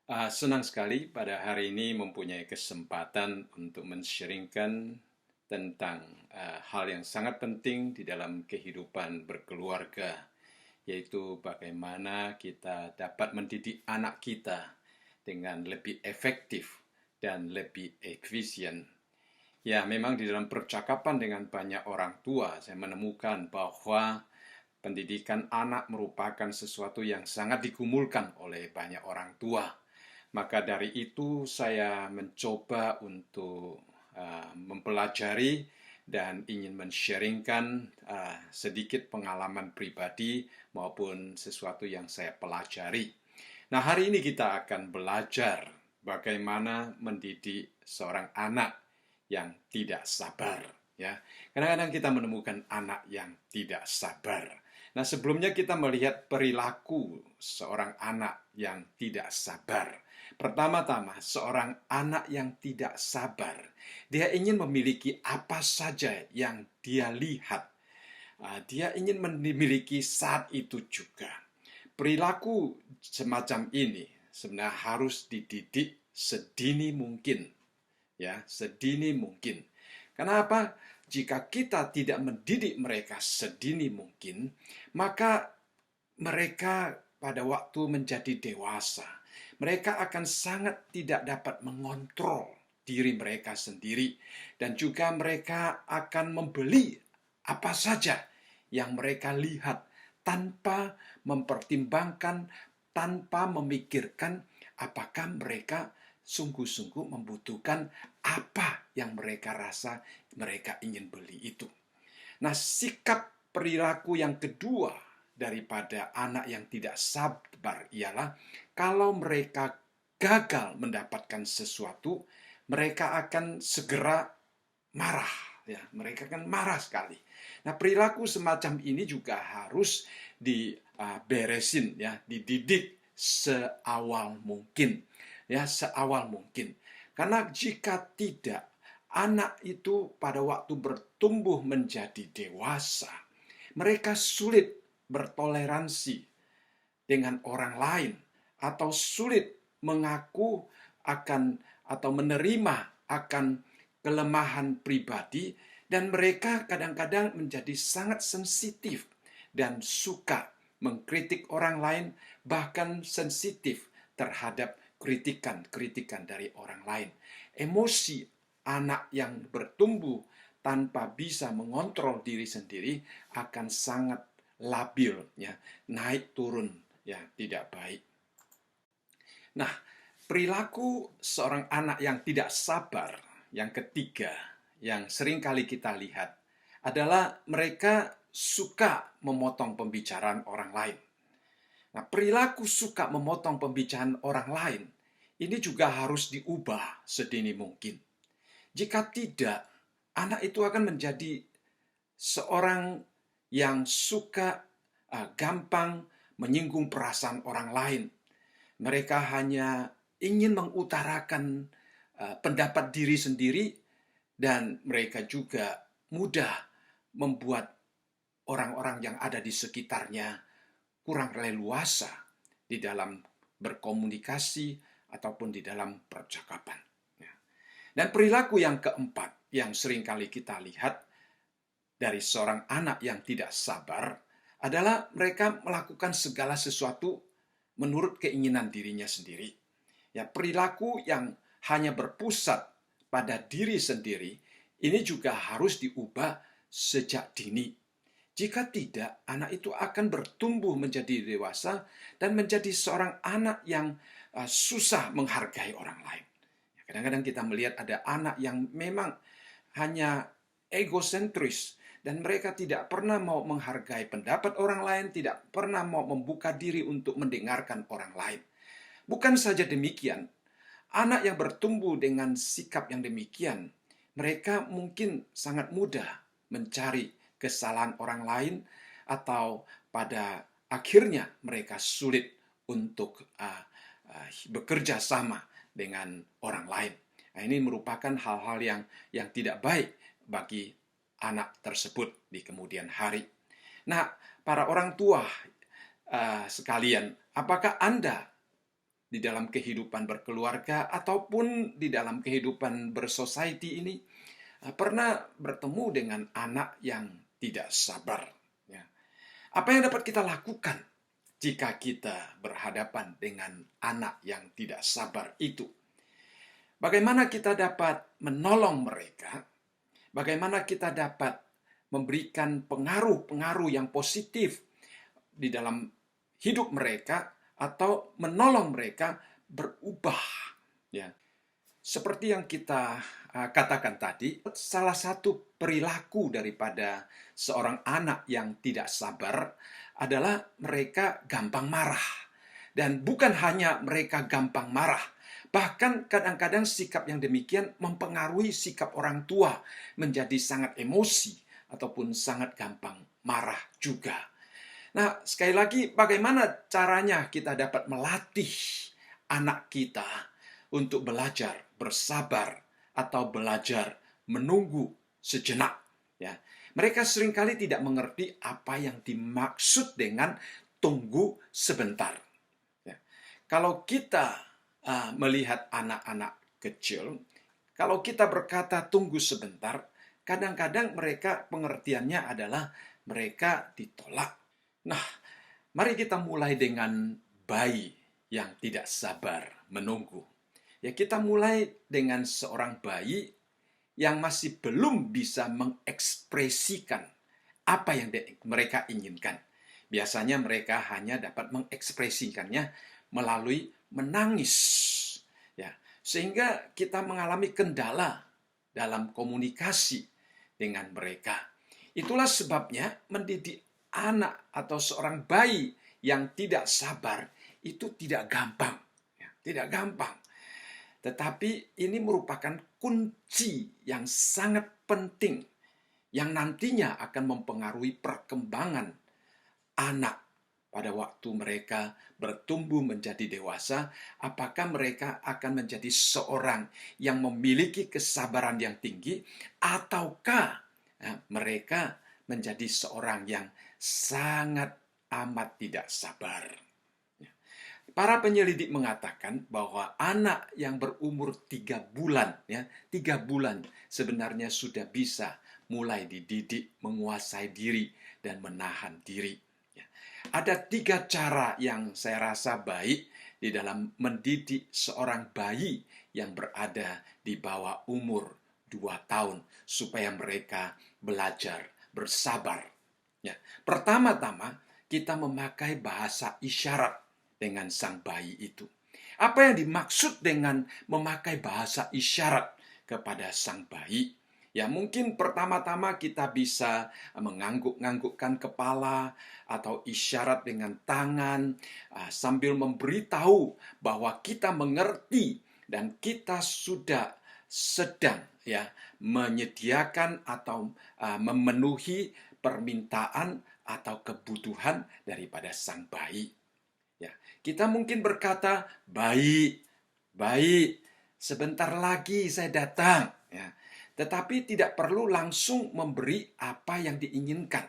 Senang sekali pada hari ini mempunyai kesempatan untuk men-sharingkan tentang hal yang sangat penting di dalam kehidupan berkeluarga, yaitu bagaimana kita dapat mendidik anak kita dengan lebih efektif dan lebih efisien. Ya, memang di dalam percakapan dengan banyak orang tua, saya menemukan bahwa pendidikan anak merupakan sesuatu yang sangat digumulkan oleh banyak orang tua. Maka dari itu saya mencoba untuk mempelajari dan ingin men-sharingkan sedikit pengalaman pribadi maupun sesuatu yang saya pelajari. Nah, hari ini kita akan belajar bagaimana mendidik seorang anak yang tidak sabar. Ya, kadang-kadang kita menemukan anak yang tidak sabar. Nah, sebelumnya kita melihat perilaku seorang anak yang tidak sabar. Pertama-tama, seorang anak yang tidak sabar, dia ingin memiliki apa saja yang dia lihat. Dia ingin memiliki saat itu juga. Perilaku semacam ini sebenarnya harus dididik sedini mungkin. Ya, sedini mungkin. Kenapa? Jika kita tidak mendidik mereka sedini mungkin, maka mereka pada waktu menjadi dewasa, mereka akan sangat tidak dapat mengontrol diri mereka sendiri, dan juga mereka akan membeli apa saja yang mereka lihat tanpa mempertimbangkan, tanpa memikirkan apakah mereka sungguh-sungguh membutuhkan apa yang mereka rasa mereka ingin beli itu. Nah, sikap perilaku yang kedua daripada anak yang tidak sabar ialah kalau mereka gagal mendapatkan sesuatu, mereka akan segera marah. Ya, mereka akan marah sekali. Nah, perilaku semacam ini juga harus diberesin, ya, dididik seawal mungkin, ya, seawal mungkin. Karena jika tidak, anak itu pada waktu bertumbuh menjadi dewasa, mereka sulit bertoleransi dengan orang lain atau sulit mengaku akan atau menerima akan kelemahan pribadi, dan mereka kadang-kadang menjadi sangat sensitif dan suka mengkritik orang lain, bahkan sensitif terhadap kritikan-kritikan dari orang lain. Emosi anak yang bertumbuh tanpa bisa mengontrol diri sendiri akan sangat labil, ya, naik turun, ya, tidak baik. Nah, perilaku seorang anak yang tidak sabar yang ketiga yang sering kali kita lihat adalah mereka suka memotong pembicaraan orang lain. Nah, perilaku suka memotong pembicaraan orang lain ini juga harus diubah sedini mungkin. Jika tidak, anak itu akan menjadi seorang yang suka gampang menyinggung perasaan orang lain. Mereka hanya ingin mengutarakan pendapat diri sendiri, dan mereka juga mudah membuat orang-orang yang ada di sekitarnya kurang leluasa di dalam berkomunikasi ataupun di dalam percakapan. Dan perilaku yang keempat yang sering kali kita lihat dari seorang anak yang tidak sabar adalah mereka melakukan segala sesuatu menurut keinginan dirinya sendiri. Ya, perilaku yang hanya berpusat pada diri sendiri ini juga harus diubah sejak dini. Jika tidak, anak itu akan bertumbuh menjadi dewasa dan menjadi seorang anak yang susah menghargai orang lain. Kadang-kadang kita melihat ada anak yang memang hanya egosentris, dan mereka tidak pernah mau menghargai pendapat orang lain, tidak pernah mau membuka diri untuk mendengarkan orang lain. Bukan saja demikian, anak yang bertumbuh dengan sikap yang demikian, mereka mungkin sangat mudah mencari kesalahan orang lain, atau pada akhirnya mereka sulit untuk bekerja sama dengan orang lain. Nah, ini merupakan hal-hal yang tidak baik bagi anak tersebut di kemudian hari. Nah, para orang tua sekalian, apakah Anda di dalam kehidupan berkeluarga ataupun di dalam kehidupan bersosiety ini pernah bertemu dengan anak yang tidak sabar. Ya. Apa yang dapat kita lakukan jika kita berhadapan dengan anak yang tidak sabar itu? Bagaimana kita dapat menolong mereka? Bagaimana kita dapat memberikan pengaruh-pengaruh yang positif di dalam hidup mereka atau menolong mereka berubah? Ya. Seperti yang kita katakan tadi, salah satu perilaku daripada seorang anak yang tidak sabar adalah mereka gampang marah. Dan bukan hanya mereka gampang marah, bahkan kadang-kadang sikap yang demikian mempengaruhi sikap orang tua menjadi sangat emosi ataupun sangat gampang marah juga. Nah, sekali lagi, bagaimana caranya kita dapat melatih anak kita untuk belajar bersabar atau belajar menunggu sejenak? Ya, mereka seringkali tidak mengerti apa yang dimaksud dengan tunggu sebentar. Ya. Kalau kita melihat anak-anak kecil, kalau kita berkata tunggu sebentar, kadang-kadang mereka pengertiannya adalah mereka ditolak. Nah, mari kita mulai dengan bayi yang tidak sabar menunggu. Ya, kita mulai dengan seorang bayi yang masih belum bisa mengekspresikan apa yang mereka inginkan. Biasanya mereka hanya dapat mengekspresikannya melalui menangis. Ya, sehingga kita mengalami kendala dalam komunikasi dengan mereka. Itulah sebabnya mendidik anak atau seorang bayi yang tidak sabar itu tidak gampang. Ya, tidak gampang. Tetapi ini merupakan kunci yang sangat penting yang nantinya akan mempengaruhi perkembangan anak pada waktu mereka bertumbuh menjadi dewasa. Apakah mereka akan menjadi seorang yang memiliki kesabaran yang tinggi ataukah mereka menjadi seorang yang sangat amat tidak sabar. Para penyelidik mengatakan bahwa anak yang berumur 3 bulan, 3 bulan sebenarnya sudah bisa mulai dididik, menguasai diri, dan menahan diri. Ada 3 cara yang saya rasa baik di dalam mendidik seorang bayi yang berada di bawah umur 2 tahun supaya mereka belajar bersabar. Pertama-tama kita memakai bahasa isyarat dengan sang bayi itu. Apa yang dimaksud dengan memakai bahasa isyarat kepada sang bayi? Ya, mungkin pertama-tama kita bisa mengangguk-anggukkan kepala atau isyarat dengan tangan sambil memberitahu bahwa kita mengerti dan kita sudah sedang menyediakan atau memenuhi permintaan atau kebutuhan daripada sang bayi. Ya, kita mungkin berkata, baik, sebentar lagi saya datang. Ya, tetapi tidak perlu langsung memberi apa yang diinginkan.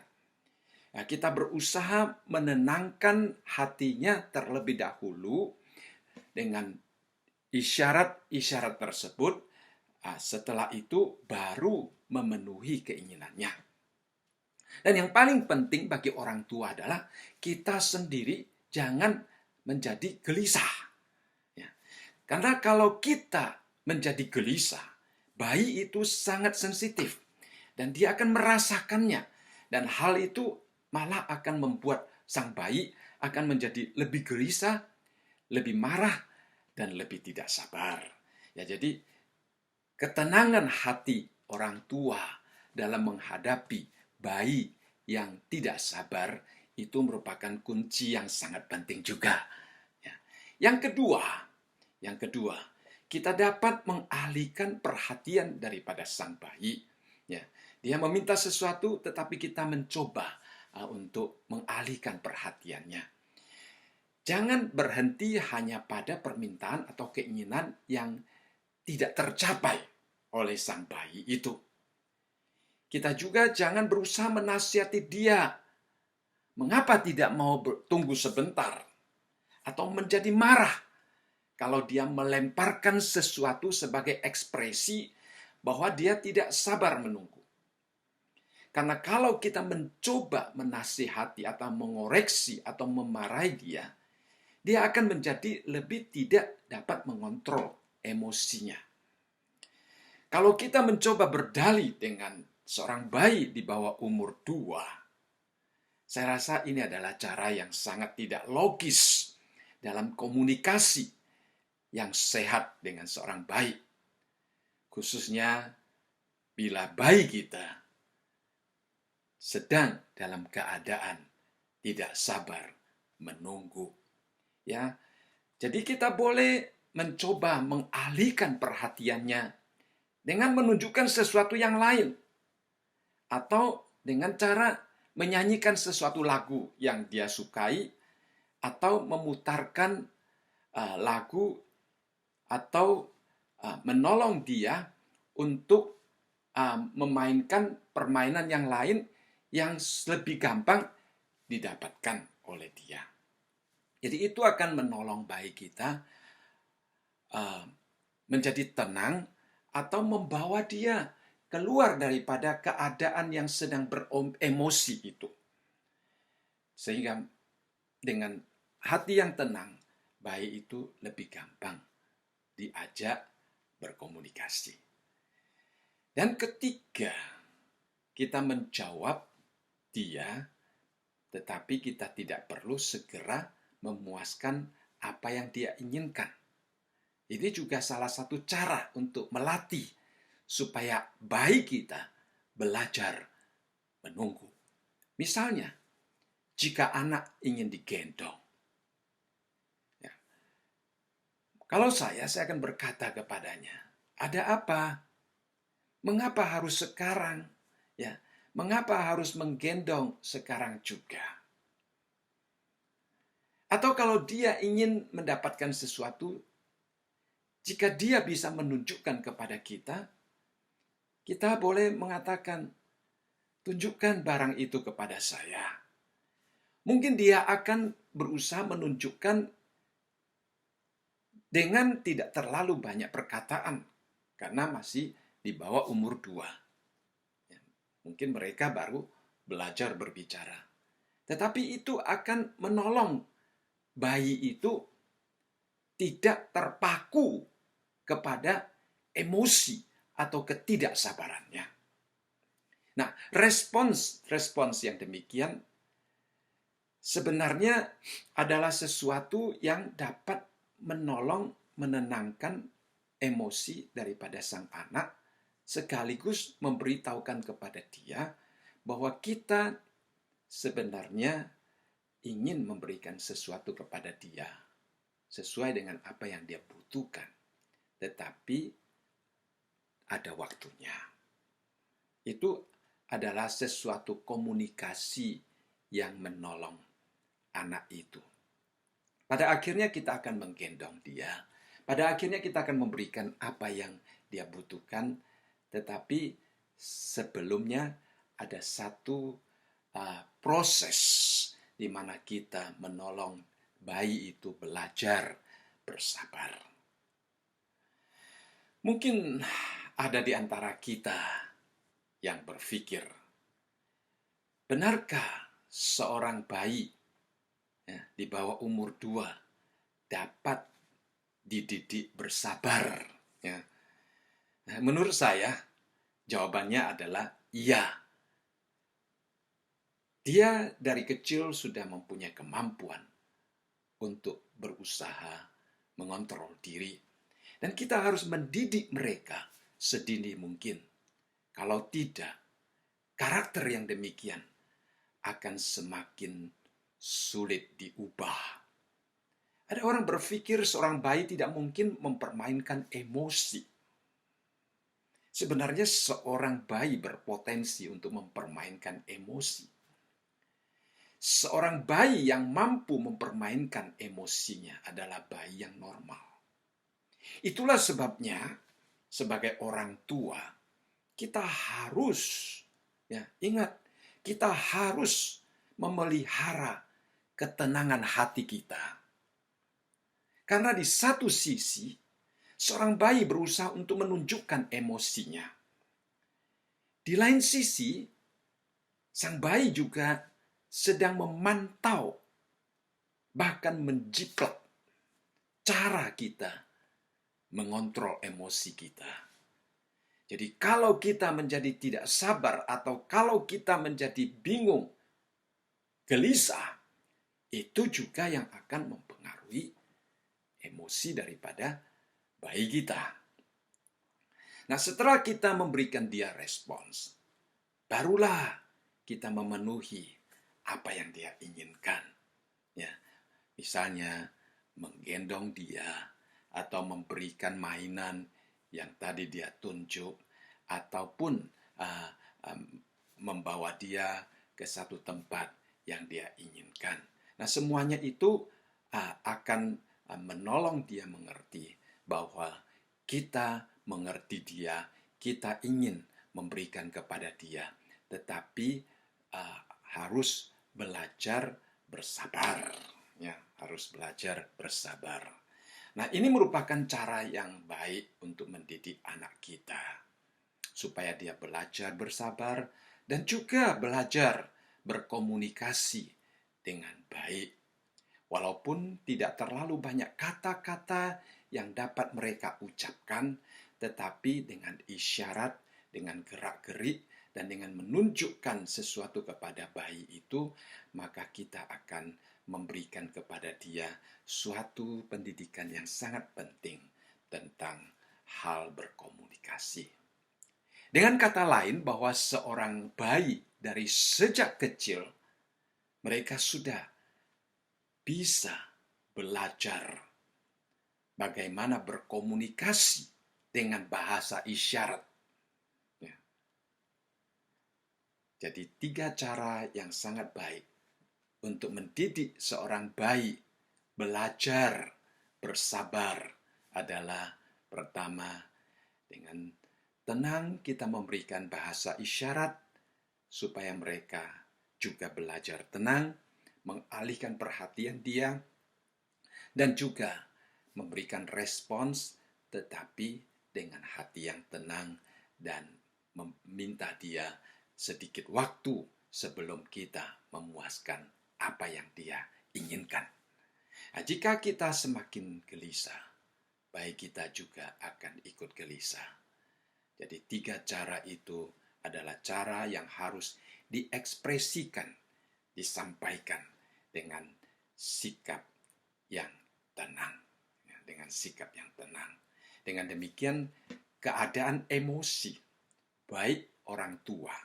Ya, kita berusaha menenangkan hatinya terlebih dahulu dengan isyarat-isyarat tersebut. Setelah itu baru memenuhi keinginannya. Dan yang paling penting bagi orang tua adalah kita sendiri jangan menjadi gelisah. Ya. Karena kalau kita menjadi gelisah, bayi itu sangat sensitif. Dan dia akan merasakannya. Dan hal itu malah akan membuat sang bayi akan menjadi lebih gelisah, lebih marah, dan lebih tidak sabar. Ya, jadi ketenangan hati orang tua dalam menghadapi bayi yang tidak sabar itu merupakan kunci yang sangat penting juga. Ya. Yang kedua, kita dapat mengalihkan perhatian daripada sang bayi. Ya. Dia meminta sesuatu, tetapi kita mencoba untuk mengalihkan perhatiannya. Jangan berhenti hanya pada permintaan atau keinginan yang tidak tercapai oleh sang bayi itu. Kita juga jangan berusaha menasihati dia. Mengapa tidak mau tunggu sebentar? Atau menjadi marah kalau dia melemparkan sesuatu sebagai ekspresi bahwa dia tidak sabar menunggu. Karena kalau kita mencoba menasihati atau mengoreksi atau memarahi dia, dia akan menjadi lebih tidak dapat mengontrol emosinya. Kalau kita mencoba berdalih dengan seorang bayi di bawah umur 2, saya rasa ini adalah cara yang sangat tidak logis dalam komunikasi yang sehat dengan seorang bayi. Khususnya bila bayi kita sedang dalam keadaan tidak sabar menunggu. Ya, jadi kita boleh mencoba mengalihkan perhatiannya dengan menunjukkan sesuatu yang lain, atau dengan cara menyanyikan sesuatu lagu yang dia sukai, atau memutarkan lagu, atau menolong dia untuk memainkan permainan yang lain yang lebih gampang didapatkan oleh dia. Jadi itu akan menolong bayi kita menjadi tenang atau membawa dia keluar daripada keadaan yang sedang beremosi itu. Sehingga dengan hati yang tenang, bayi itu lebih gampang diajak berkomunikasi. Dan ketiga, kita menjawab dia, tetapi kita tidak perlu segera memuaskan apa yang dia inginkan. Ini juga salah satu cara untuk melatih supaya bayi kita belajar menunggu. Misalnya, jika anak ingin digendong, ya, kalau saya akan berkata kepadanya, ada apa? Mengapa harus sekarang? Ya, mengapa harus menggendong sekarang juga? Atau kalau dia ingin mendapatkan sesuatu, jika dia bisa menunjukkan kepada kita, kita boleh mengatakan, tunjukkan barang itu kepada saya. Mungkin dia akan berusaha menunjukkan dengan tidak terlalu banyak perkataan, karena masih di bawah umur 2. Mungkin mereka baru belajar berbicara. Tetapi itu akan menolong bayi itu tidak terpaku kepada emosi atau ketidaksabarannya. Nah, respons yang demikian sebenarnya adalah sesuatu yang dapat menolong menenangkan emosi daripada sang anak, sekaligus memberitahukan kepada dia bahwa kita sebenarnya ingin memberikan sesuatu kepada dia sesuai dengan apa yang dia butuhkan, tetapi ada waktunya. Itu adalah sesuatu komunikasi yang menolong anak itu. Pada akhirnya kita akan menggendong dia. Pada akhirnya kita akan memberikan apa yang dia butuhkan. Tetapi sebelumnya ada satu proses di mana kita menolong bayi itu belajar bersabar. Mungkin ada di antara kita yang berpikir, benarkah seorang bayi di bawah umur 2 dapat dididik bersabar? Ya. Nah, menurut saya, jawabannya adalah iya. Dia dari kecil sudah mempunyai kemampuan untuk berusaha mengontrol diri. Dan kita harus mendidik mereka sedini mungkin. Kalau tidak, karakter yang demikian akan semakin sulit diubah. Ada orang berpikir seorang bayi tidak mungkin mempermainkan emosi. Sebenarnya seorang bayi berpotensi untuk mempermainkan emosi. Seorang bayi yang mampu mempermainkan emosinya adalah bayi yang normal. Itulah sebabnya sebagai orang tua kita harus, ingat, kita harus memelihara ketenangan hati kita. Karena di satu sisi, seorang bayi berusaha untuk menunjukkan emosinya. Di lain sisi, sang bayi juga sedang memantau, bahkan menjiplak cara kita mengontrol emosi kita. Jadi kalau kita menjadi tidak sabar atau kalau kita menjadi bingung, gelisah, itu juga yang akan mempengaruhi emosi daripada bayi kita. Nah, setelah kita memberikan dia respons, barulah kita memenuhi apa yang dia inginkan. Ya, misalnya menggendong dia atau memberikan mainan yang tadi dia tunjuk, ataupun membawa dia ke satu tempat yang dia inginkan. Nah, semuanya itu akan menolong dia mengerti bahwa kita mengerti dia, kita ingin memberikan kepada dia, tetapi harus belajar bersabar. Ya, harus belajar bersabar. Nah, ini merupakan cara yang baik untuk mendidik anak kita, supaya dia belajar bersabar dan juga belajar berkomunikasi dengan baik. Walaupun tidak terlalu banyak kata-kata yang dapat mereka ucapkan, tetapi dengan isyarat, dengan gerak-gerik, dan dengan menunjukkan sesuatu kepada bayi itu, maka kita akan memberikan kepada dia suatu pendidikan yang sangat penting tentang hal berkomunikasi. Dengan kata lain, bahwa seorang bayi dari sejak kecil, mereka sudah bisa belajar bagaimana berkomunikasi dengan bahasa isyarat. Ya. Jadi 3 cara yang sangat baik untuk mendidik seorang bayi belajar bersabar adalah: pertama, dengan tenang kita memberikan bahasa isyarat supaya mereka juga belajar tenang, mengalihkan perhatian dia, dan juga memberikan respons tetapi dengan hati yang tenang dan meminta dia sedikit waktu sebelum kita memuaskan apa yang dia inginkan. Nah, jika kita semakin gelisah, bayi kita juga akan ikut gelisah. Jadi 3 cara itu adalah cara yang harus diekspresikan, disampaikan dengan sikap yang tenang. Dengan sikap yang tenang. Dengan demikian, keadaan emosi, baik orang tua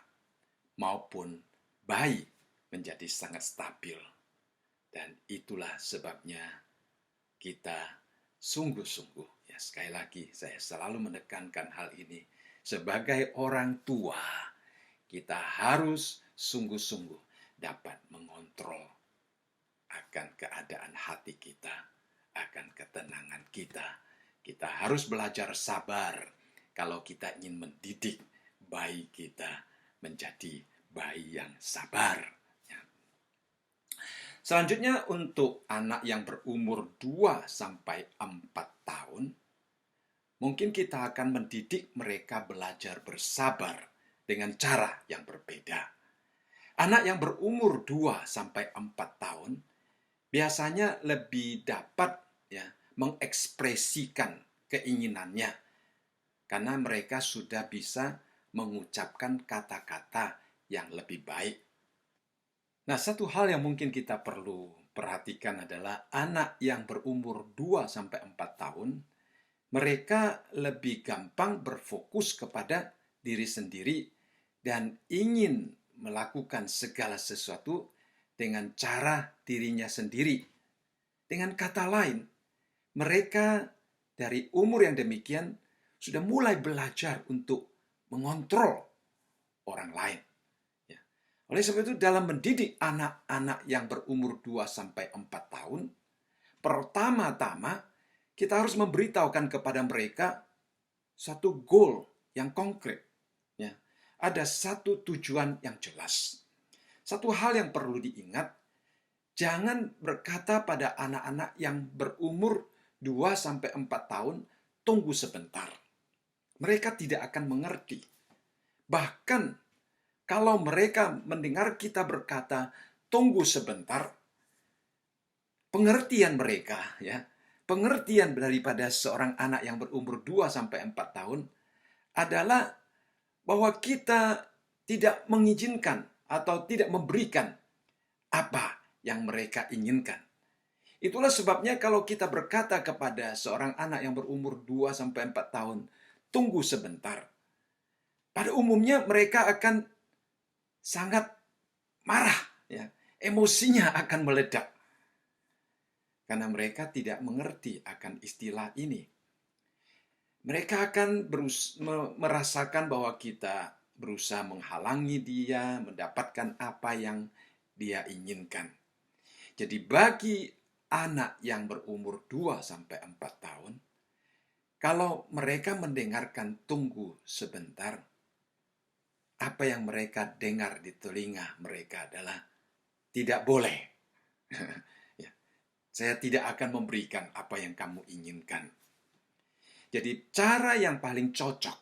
maupun bayi, menjadi sangat stabil. Dan itulah sebabnya kita sungguh-sungguh, ya sekali lagi saya selalu menekankan hal ini, sebagai orang tua, kita harus sungguh-sungguh dapat mengontrol akan keadaan hati kita, akan ketenangan kita. Kita harus belajar sabar kalau kita ingin mendidik bayi kita menjadi bayi yang sabar. Selanjutnya, untuk anak yang berumur 2-4 tahun, mungkin kita akan mendidik mereka belajar bersabar dengan cara yang berbeda. Anak yang berumur 2-4 tahun biasanya lebih dapat mengekspresikan keinginannya karena mereka sudah bisa mengucapkan kata-kata yang lebih baik. Nah, satu hal yang mungkin kita perlu perhatikan adalah anak yang berumur 2-4 tahun, mereka lebih gampang berfokus kepada diri sendiri dan ingin melakukan segala sesuatu dengan cara dirinya sendiri. Dengan kata lain, mereka dari umur yang demikian sudah mulai belajar untuk mengontrol orang lain. Oleh sebab itu, dalam mendidik anak-anak yang berumur 2-4 tahun, pertama-tama kita harus memberitahukan kepada mereka satu goal yang konkret. Ada satu tujuan yang jelas. Satu hal yang perlu diingat, jangan berkata pada anak-anak yang berumur 2 sampai 4 tahun, tunggu sebentar. Mereka tidak akan mengerti. Bahkan kalau mereka mendengar kita berkata, tunggu sebentar, pengertian mereka, ya, pengertian daripada seorang anak yang berumur 2 sampai 4 tahun adalah bahwa kita tidak mengizinkan atau tidak memberikan apa yang mereka inginkan. Itulah sebabnya kalau kita berkata kepada seorang anak yang berumur 2 sampai 4 tahun, tunggu sebentar. Pada umumnya mereka akan sangat marah, ya. Emosinya akan meledak. Karena mereka tidak mengerti akan istilah ini. Mereka akan merasakan bahwa kita berusaha menghalangi dia mendapatkan apa yang dia inginkan. Jadi bagi anak yang berumur 2 sampai 4 tahun, kalau mereka mendengarkan tunggu sebentar, apa yang mereka dengar di telinga mereka adalah tidak boleh. Ya, saya tidak akan memberikan apa yang kamu inginkan. Jadi cara yang paling cocok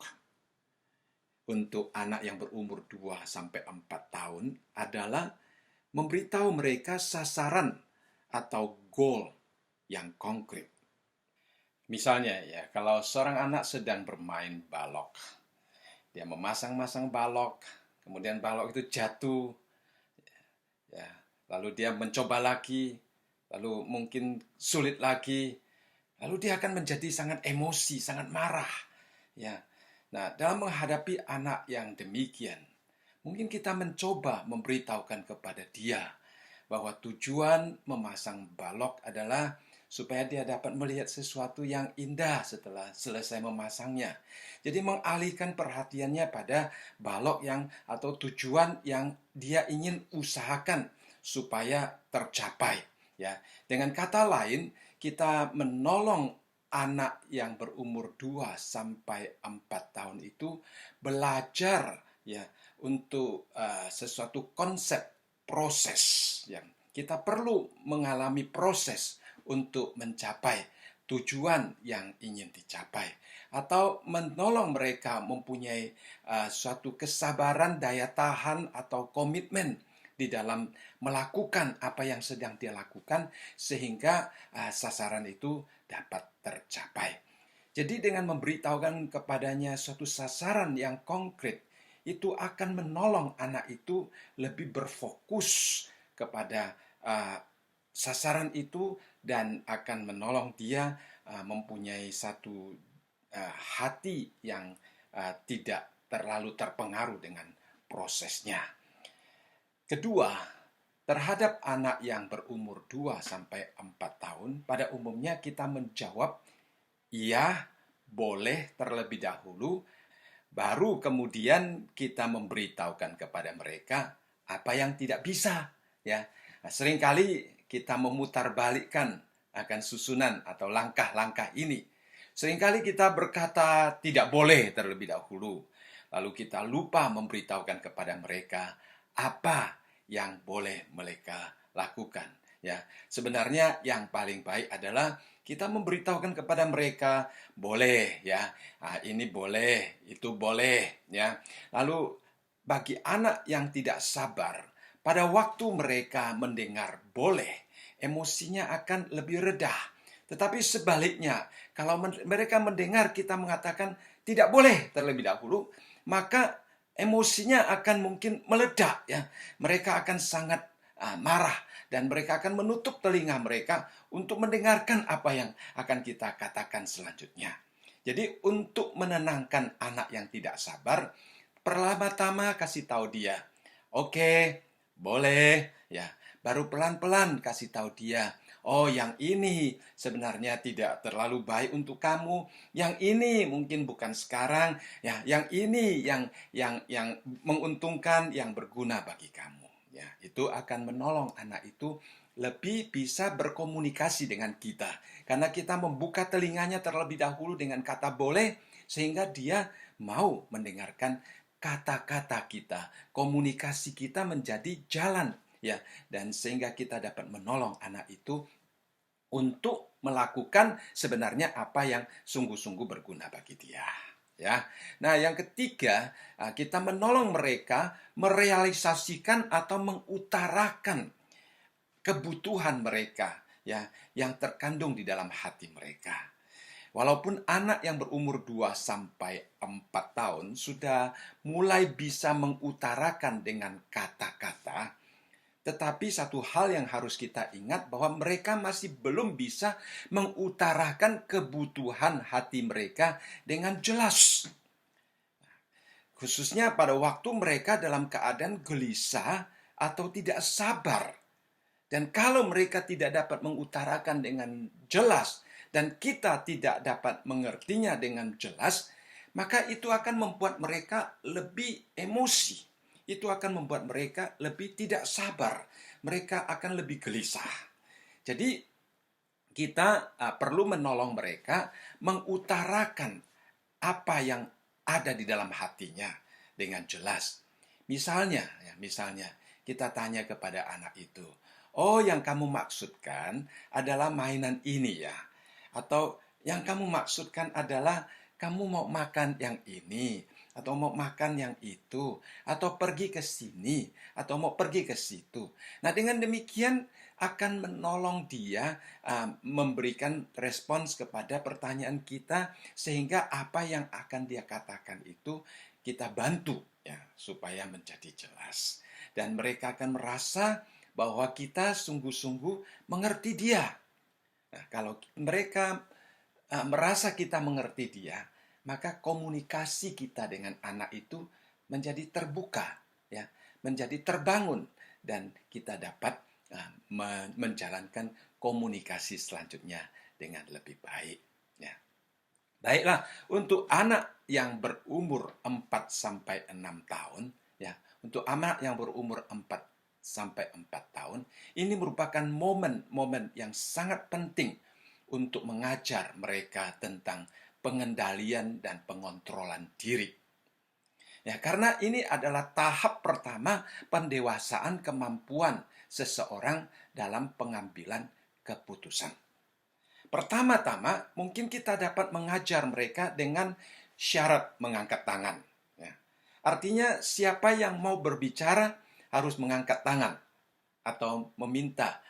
untuk anak yang berumur 2 sampai 4 tahun adalah memberitahu mereka sasaran atau goal yang konkret. Misalnya ya, kalau seorang anak sedang bermain balok, dia memasang-masang balok, kemudian balok itu jatuh, ya, lalu dia mencoba lagi, lalu mungkin sulit lagi, lalu dia akan menjadi sangat emosi, sangat marah, ya. Nah, dalam menghadapi anak yang demikian, mungkin kita mencoba memberitahukan kepada dia bahwa tujuan memasang balok adalah supaya dia dapat melihat sesuatu yang indah setelah selesai memasangnya. Jadi mengalihkan perhatiannya pada balok yang atau tujuan yang dia ingin usahakan supaya tercapai. Ya, dengan kata lain, kita menolong anak yang berumur 2 sampai 4 tahun itu belajar ya untuk sesuatu konsep proses yang kita perlu mengalami proses untuk mencapai tujuan yang ingin dicapai atau menolong mereka mempunyai suatu kesabaran, daya tahan atau komitmen di dalam melakukan apa yang sedang dia lakukan sehingga sasaran itu dapat tercapai. Jadi dengan memberitahukan kepadanya suatu sasaran yang konkret, itu akan menolong anak itu lebih berfokus kepada sasaran itu dan akan menolong dia mempunyai satu hati yang tidak terlalu terpengaruh dengan prosesnya. Kedua, terhadap anak yang berumur 2 sampai 4 tahun, pada umumnya kita menjawab iya, boleh terlebih dahulu, baru kemudian kita memberitahukan kepada mereka apa yang tidak bisa, ya. Nah, seringkali kita memutarbalikkan akan susunan atau langkah-langkah ini. Seringkali kita berkata tidak boleh terlebih dahulu. Lalu kita lupa memberitahukan kepada mereka apa yang boleh mereka lakukan. Ya, sebenarnya yang paling baik adalah kita memberitahukan kepada mereka boleh ya, ini boleh, itu boleh ya. Lalu bagi anak yang tidak sabar, pada waktu mereka mendengar boleh, emosinya akan lebih redah. Tetapi sebaliknya, kalau mereka mendengar kita mengatakan tidak boleh terlebih dahulu, maka emosinya akan mungkin meledak ya. Mereka akan sangat marah dan mereka akan menutup telinga mereka untuk mendengarkan apa yang akan kita katakan selanjutnya. Jadi untuk menenangkan anak yang tidak sabar, pertama-tama kasih tahu dia, oke, boleh, ya. Baru pelan-pelan kasih tahu dia, oh yang ini sebenarnya tidak terlalu baik untuk kamu, yang ini mungkin bukan sekarang, ya, yang ini yang menguntungkan, yang berguna bagi kamu. Ya, itu akan menolong anak itu lebih bisa berkomunikasi dengan kita. Karena kita membuka telinganya terlebih dahulu dengan kata boleh, sehingga dia mau mendengarkan kata-kata kita. Komunikasi kita menjadi jalan, ya, dan sehingga kita dapat menolong anak itu untuk melakukan sebenarnya apa yang sungguh-sungguh berguna bagi dia. Ya. Nah, yang ketiga, kita menolong mereka merealisasikan atau mengutarakan kebutuhan mereka ya yang terkandung di dalam hati mereka. Walaupun anak yang berumur 2 sampai 4 tahun sudah mulai bisa mengutarakan dengan kata-kata, tetapi satu hal yang harus kita ingat bahwa mereka masih belum bisa mengutarakan kebutuhan hati mereka dengan jelas. Khususnya pada waktu mereka dalam keadaan gelisah atau tidak sabar. Dan kalau mereka tidak dapat mengutarakan dengan jelas dan kita tidak dapat mengertinya dengan jelas, maka itu akan membuat mereka lebih emosi. Itu akan membuat mereka lebih tidak sabar. Mereka akan lebih gelisah. Jadi kita perlu menolong mereka mengutarakan apa yang ada di dalam hatinya dengan jelas. Misalnya kita tanya kepada anak itu, "Oh, yang kamu maksudkan adalah mainan ini ya?" Atau yang kamu maksudkan adalah kamu mau makan yang ini, atau mau makan yang itu, atau pergi ke sini, atau mau pergi ke situ. Nah, dengan demikian akan menolong dia memberikan respons kepada pertanyaan kita sehingga apa yang akan dia katakan itu kita bantu ya supaya menjadi jelas dan mereka akan merasa bahwa kita sungguh-sungguh mengerti dia. Nah, kalau mereka merasa kita mengerti dia, maka komunikasi kita dengan anak itu menjadi terbuka ya, menjadi terbangun dan kita dapat menjalankan komunikasi selanjutnya dengan lebih baik ya. Baiklah, untuk anak yang berumur 4 sampai 6 tahun ya, untuk anak yang berumur 4 sampai 4 tahun, ini merupakan momen-momen yang sangat penting untuk mengajar mereka tentang pengendalian dan pengontrolan diri. Ya, karena ini adalah tahap pertama pendewasaan kemampuan seseorang dalam pengambilan keputusan. Pertama-tama, mungkin kita dapat mengajar mereka dengan syarat mengangkat tangan. Ya. Artinya, siapa yang mau berbicara harus mengangkat tangan atau meminta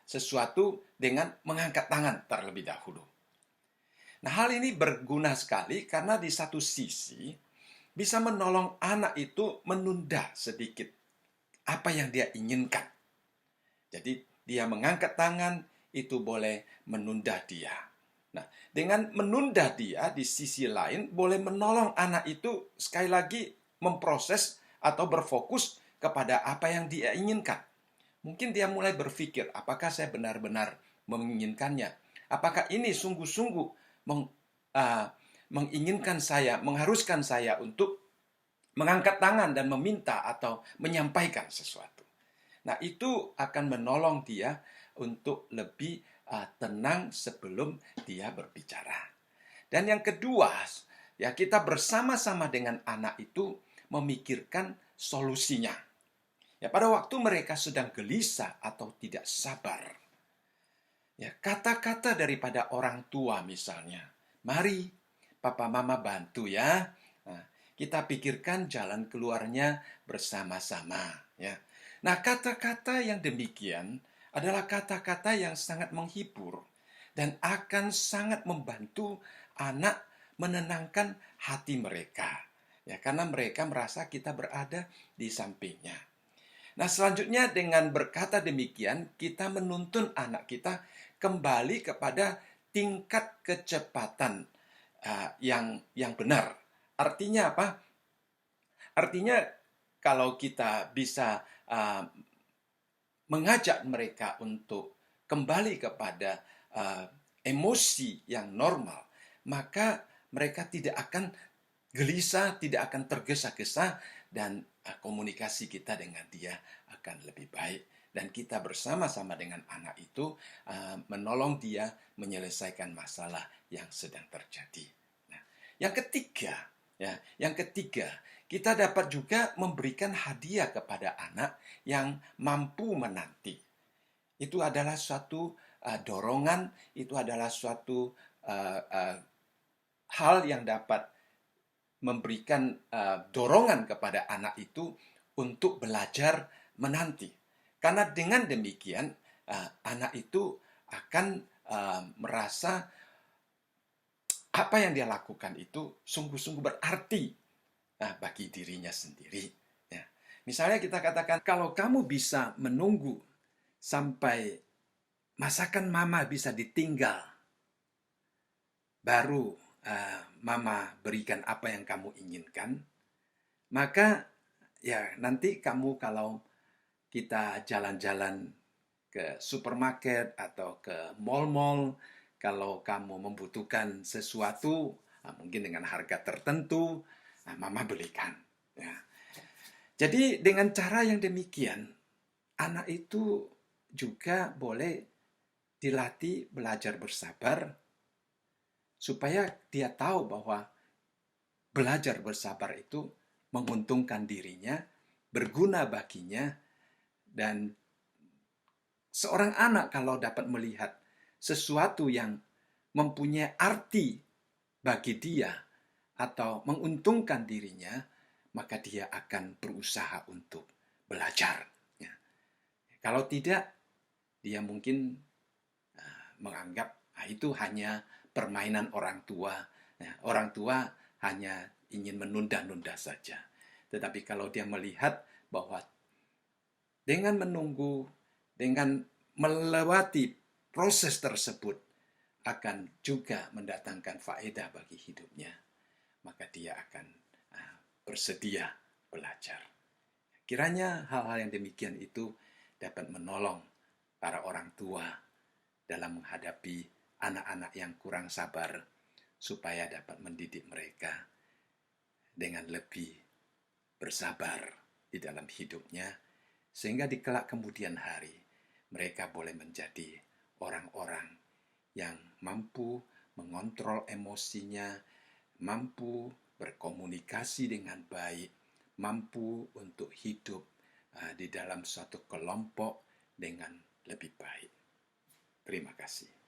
sesuatu dengan mengangkat tangan terlebih dahulu. Nah, hal ini berguna sekali karena di satu sisi bisa menolong anak itu menunda sedikit apa yang dia inginkan. Jadi dia mengangkat tangan itu boleh menunda dia. Nah, dengan menunda dia di sisi lain boleh menolong anak itu sekali lagi memproses atau berfokus kepada apa yang dia inginkan. Mungkin dia mulai berpikir, apakah saya benar-benar menginginkannya? Apakah ini sungguh-sungguh menginginkan saya, mengharuskan saya untuk mengangkat tangan dan meminta atau menyampaikan sesuatu. Nah, itu akan menolong dia untuk lebih tenang sebelum dia berbicara. Dan yang kedua, ya kita bersama-sama dengan anak itu memikirkan solusinya. Ya, pada waktu mereka sedang gelisah atau tidak sabar. Ya, kata-kata daripada orang tua misalnya, "Mari papa mama bantu ya. Nah, kita pikirkan jalan keluarnya bersama-sama ya." Nah, kata-kata yang demikian adalah kata-kata yang sangat menghibur dan akan sangat membantu anak menenangkan hati mereka. Ya, karena mereka merasa kita berada di sampingnya. Nah, selanjutnya dengan berkata demikian, kita menuntun anak kita kembali kepada tingkat kecepatan yang benar. Artinya apa? Artinya kalau kita bisa mengajak mereka untuk kembali kepada emosi yang normal, maka mereka tidak akan gelisah, tidak akan tergesa-gesa, dan komunikasi kita dengan dia akan lebih baik. Dan kita bersama-sama dengan anak itu menolong dia menyelesaikan masalah yang sedang terjadi. Nah, yang ketiga, kita dapat juga memberikan hadiah kepada anak yang mampu menanti. Itu adalah suatu dorongan, itu adalah suatu hal yang dapat memberikan dorongan kepada anak itu untuk belajar menanti. Karena dengan demikian anak itu akan merasa apa yang dia lakukan itu sungguh-sungguh berarti bagi dirinya sendiri. Ya. Misalnya kita katakan, kalau kamu bisa menunggu sampai masakan mama bisa ditinggal, baru mama berikan apa yang kamu inginkan, maka ya nanti kamu kalau kita jalan-jalan ke supermarket atau ke mall-mall, kalau kamu membutuhkan sesuatu, mungkin dengan harga tertentu, mama belikan. Ya. Jadi dengan cara yang demikian, anak itu juga boleh dilatih belajar bersabar, supaya dia tahu bahwa belajar bersabar itu menguntungkan dirinya, berguna baginya, dan seorang anak kalau dapat melihat sesuatu yang mempunyai arti bagi dia atau menguntungkan dirinya, maka dia akan berusaha untuk belajar. Ya. Kalau tidak, dia mungkin menganggap itu hanya permainan orang tua. Ya, orang tua hanya ingin menunda-nunda saja. Tetapi kalau dia melihat bahwa dengan menunggu, dengan melewati proses tersebut akan juga mendatangkan faedah bagi hidupnya, maka dia akan bersedia belajar. Kiranya hal-hal yang demikian itu dapat menolong para orang tua dalam menghadapi anak-anak yang kurang sabar, supaya dapat mendidik mereka dengan lebih bersabar di dalam hidupnya, sehingga di kelak kemudian hari mereka boleh menjadi orang-orang yang mampu mengontrol emosinya, mampu berkomunikasi dengan baik, mampu untuk hidup di dalam suatu kelompok dengan lebih baik. Terima kasih.